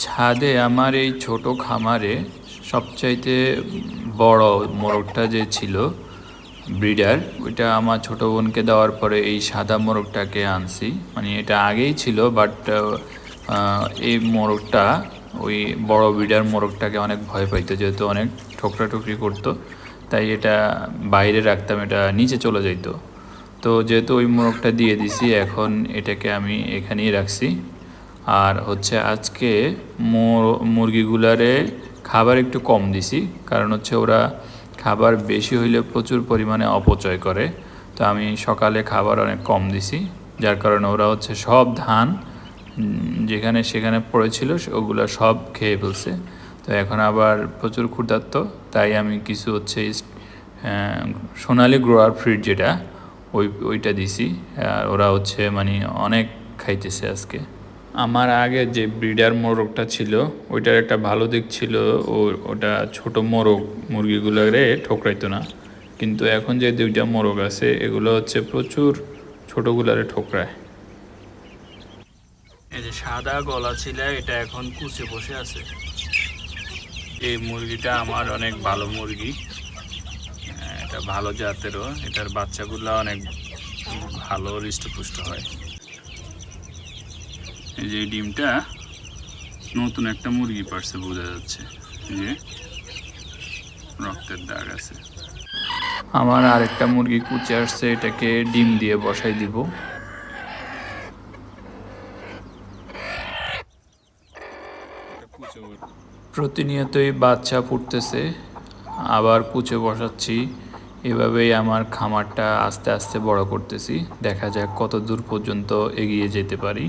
ছাদে আমার এই ছোট খামারে সবচাইতে বড় মোরগটা যে ছিল ব্রিডার, ওইটা আমার ছোট বোনকে দেওয়ার পরে এই সাদা মোরগটাকে আনছি। মানে এটা আগেই ছিল, বাট এই মোরগটা ওই বড় ব্রিডার মোরগটাকে অনেক ভয় পাইতো, যেহেতু অনেক ঠোকরাঠুকরি করতো, তাই এটা বাইরে রাখতাম, এটা নিচে চলে যাইতো। তো যেহেতু ওই মোরগটা দিয়ে দিছি, এখন এটাকে আমি এখানেই রাখছি। আর হচ্ছে আজকে মুরগিগুলারে খাবার একটু কম দিছি, কারণ হচ্ছে ওরা খাবার বেশি হইলে প্রচুর পরিমাণে অপচয় করে। তো আমি সকালে খাবার অনেক কম দিছি, যার কারণে ওরা হচ্ছে সব ধান যেখানে সেখানে পড়েছিল ওগুলো সব খেয়ে ফেলছে। তো এখন আবার প্রচুর ক্ষুধার্ত, তাই আমি কিছু হচ্ছে সোনালি গ্রোয়ার ফিড যেটা ওইটা দিছি। আর ওরা হচ্ছে মানে অনেক খাইতেছে আজকে। আমার আগে যে ব্রিডার মোরগটা ছিল ওইটার একটা ভালো দিক ছিল, ওটা ছোট মুরগিগুলোরে ঠোকরাইতো না। কিন্তু এখন যে দুইটা মোরগ আছে এগুলো হচ্ছে প্রচুর ছোটগুলারে ঠোকরায়। এই যে সাদা গলা ছিল এটা এখন কুচে বসে আছে। এই মুরগিটা আমার অনেক ভালো মুরগি, এটা ভালো জাতেরও, এটার বাচ্চাগুলো অনেক ভালো হৃষ্টপুষ্ট হয়। এই যে ডিমটা নতুন একটা মুরগি পারছে, বোঝা যাচ্ছে যে রক্তের দাগ আছে। আমার আরেকটা মুরগি কুচে আসছে, এটাকে ডিম দিয়ে বসাই দিব। প্রতিনিয়তই বাচ্চা ফুটতেছে, আবার কুচে বসাচ্ছি। এভাবেই আমার খামারটা আস্তে আস্তে বড় করতেছি, দেখা যাক কত দূর পর্যন্ত এগিয়ে যেতে পারি।